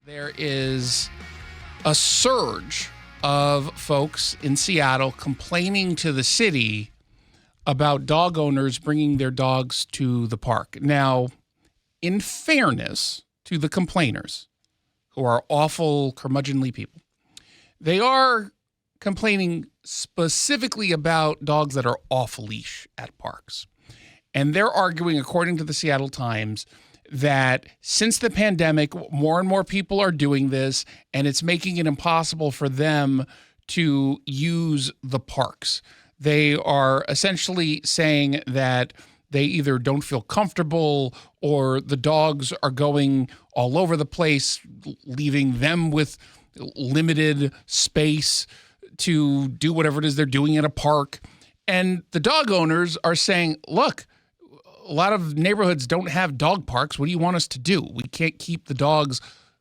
There is a surge of folks in Seattle complaining to the city about dog owners bringing their dogs to the park. Now, in fairness to the complainers, who are awful, curmudgeonly people, they are complaining specifically about dogs that are off-leash at parks. And they're arguing, according to the Seattle Times, that since the pandemic, more and more people are doing this, and it's making it impossible for them to use the parks. They are essentially saying that they either don't feel comfortable or the dogs are going all over the place, leaving them with limited space to do whatever it is they're doing in a park. And the dog owners are saying, look, a lot of neighborhoods don't have dog parks. What do you want us to do? We can't keep the dogs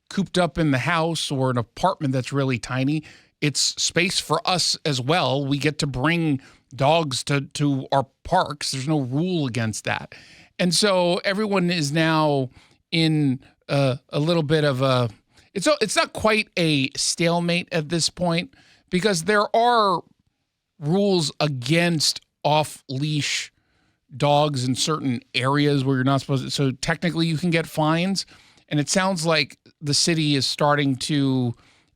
cooped up in the house or an apartment that's really tiny. It's space for us as well. We get to bring dogs to our parks. There's no rule against that. And so everyone is now in a little bit of a, it's not quite a stalemate at this point, because there are rules against off-leash dogs in certain areas where you're not supposed to. So technically you can get fines. And it sounds like the city is starting to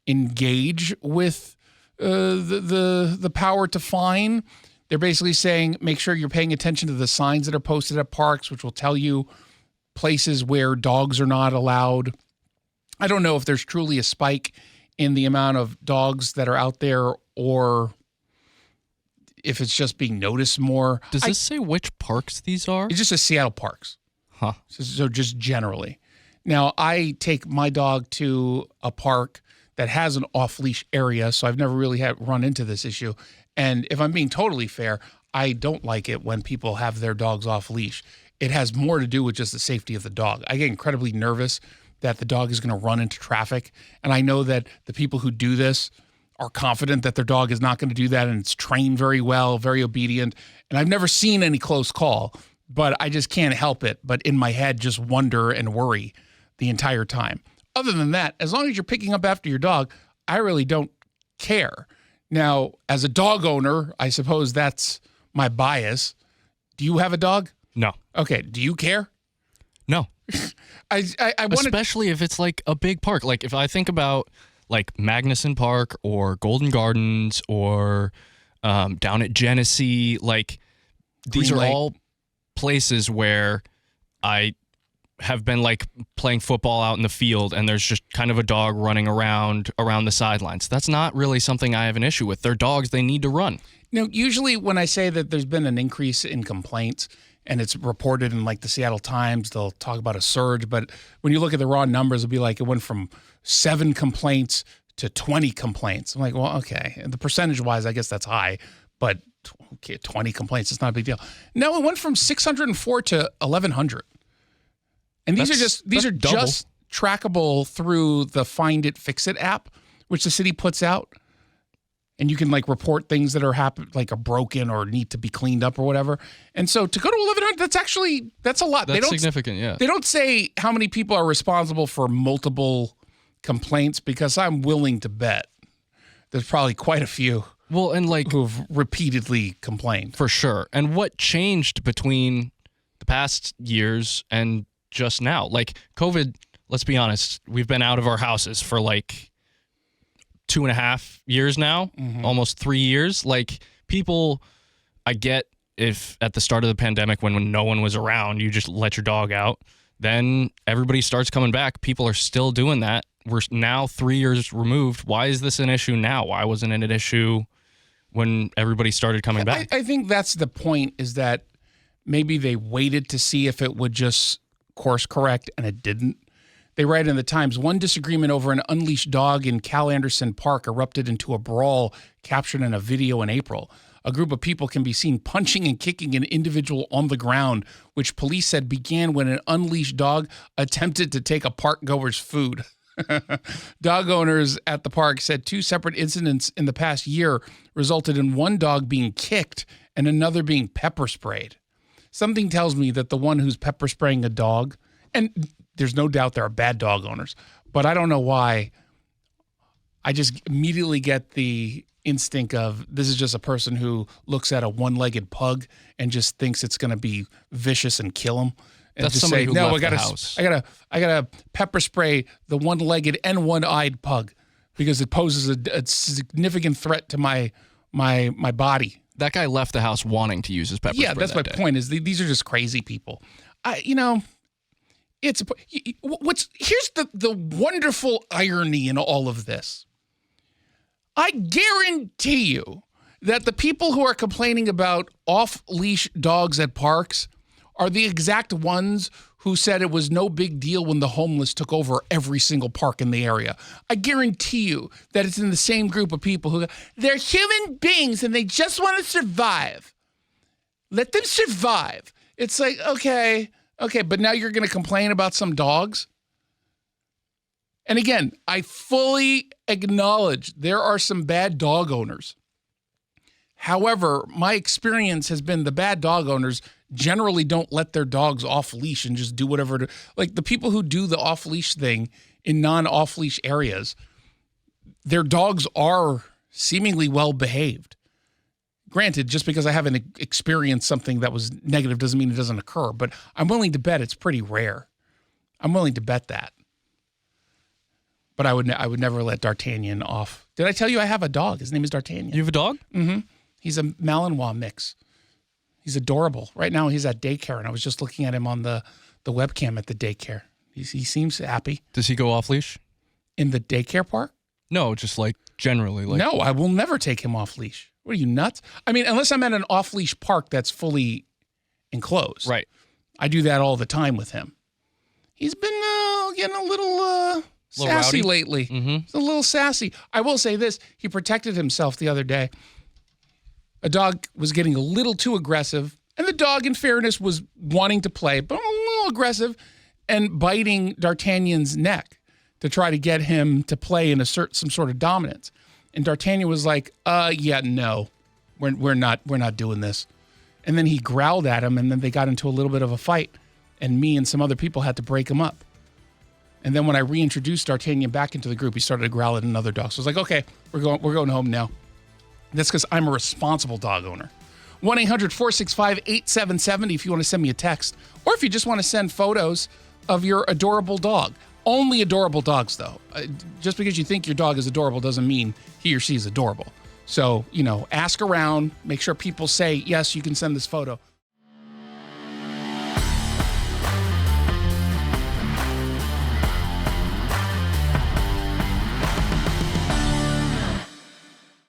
engage with the power to fine. They're basically saying, make sure you're paying attention to the signs that are posted at parks, which will tell you places where dogs are not allowed. I don't know if there's truly a spike in the amount of dogs that are out there or if it's just being noticed more. Does this say which parks these are? It's just says Seattle parks. Huh. So just generally. Now, I take my dog to a park that has an off-leash area, so I've never really run into this issue. And if I'm being totally fair, I don't like it when people have their dogs off-leash. It has more to do with just the safety of the dog. I get incredibly nervous that the dog is going to run into traffic. And I know that the people who do this are confident that their dog is not going to do that, and it's trained very well, very obedient. And I've never seen any close call, but I just can't help it. But in my head, just wonder and worry the entire time. Other than that, as long as you're picking up after your dog, I really don't care. Now, as a dog owner, I suppose that's my bias. Do you have a dog? No. Okay. Do you care? No. I want Especially if it's like a big park. Like if I think about like Magnuson Park or Golden Gardens or down at Genesee, like these are all places where I have been like playing football out in the field and there's just kind of a dog running around the sidelines. That's not really something I have an issue with. They're dogs, they need to run. Now, usually when I say that there's been an increase in complaints and it's reported in like the Seattle Times, they'll talk about a surge. But when you look at the raw numbers, it'll be like it went from 7 complaints to 20 complaints. I'm like, well, okay. And the percentage-wise, I guess that's high. But okay, 20 complaints, it's not a big deal. No, it went from 604 to 1,100. And these are just trackable through the Find It, Fix It app, which the city puts out. And you can like report things that are like are broken or need to be cleaned up or whatever. And so to go to 1,100, that's a lot. That's significant, yeah. They don't say how many people are responsible for multiple complaints, because I'm willing to bet there's probably quite a few. Well, and like who've repeatedly complained. For sure. And what changed between the past years and just now? Like COVID, let's be honest, we've been out of our houses for like 2.5 years now, almost 3 years. Like people, I get if at the start of the pandemic when no one was around, you just let your dog out, then everybody starts coming back. People are still doing that. We're now 3 years removed. Why is this an issue now? Why wasn't it an issue when everybody started coming back? I think that's the point, is that maybe they waited to see if it would just course correct, and it didn't. They write in the Times, one disagreement over an unleashed dog in Cal Anderson Park erupted into a brawl captured in a video in April. A group of people can be seen punching and kicking an individual on the ground, which police said began when an unleashed dog attempted to take a park goer's food. Dog owners at the park said 2 separate incidents in the past year resulted in one dog being kicked and another being pepper sprayed. Something tells me that the one who's pepper spraying a dog, and there's no doubt there are bad dog owners, But I don't know why. I just immediately get the instinct of this is just a person who looks at a one-legged pug and just thinks it's going to be vicious and kill him. And That's just somebody say, who no, left the house. I gotta pepper spray the one-legged and one-eyed pug because it poses a significant threat to my body. That guy left the house wanting to use his pepper spray. Yeah, that's my point. Is these are just crazy people. Here's the wonderful irony in all of this. I guarantee you that the people who are complaining about off-leash dogs at parks are the exact ones who said it was no big deal when the homeless took over every single park in the area. I guarantee you that it's in the same group of people who go, they're human beings and they just want to survive. Let them survive. It's like, okay, but now you're going to complain about some dogs? And again, I fully acknowledge there are some bad dog owners. However, my experience has been the bad dog owners generally don't let their dogs off leash and just do whatever. Like the people who do the off leash thing in non-off leash areas, their dogs are seemingly well behaved. Granted, just because I haven't experienced something that was negative doesn't mean it doesn't occur, but I'm willing to bet it's pretty rare. I'm willing to bet that. But I would never let D'Artagnan off. Did I tell you I have a dog? His name is D'Artagnan. You have a dog? Mm-hmm. He's a Malinois mix. He's adorable. Right now he's at daycare, and I was just looking at him on the webcam at the daycare. He seems happy. Does he go off leash? In the daycare park? No, just like generally. No, I will never take him off leash. What are you, nuts? I mean, unless I'm at an off leash park that's fully enclosed. Right. I do that all the time with him. He's been getting a little sassy rowdy lately. Mm-hmm. He's a little sassy. I will say this. He protected himself the other day. A dog was getting a little too aggressive, and the dog, in fairness, was wanting to play, but a little aggressive, and biting D'Artagnan's neck to try to get him to play in some sort of dominance. And D'Artagnan was like, yeah, no, we're not doing this. And then he growled at him, and then they got into a little bit of a fight, and me and some other people had to break him up. And then when I reintroduced D'Artagnan back into the group, he started to growl at another dog. So I was like, okay, we're going home now. That's because I'm a responsible dog owner. 1-800-465-8770 if you want to send me a text. Or if you just want to send photos of your adorable dog. Only adorable dogs, though. Just because you think your dog is adorable doesn't mean he or she is adorable. So, ask around, make sure people say, yes, you can send this photo.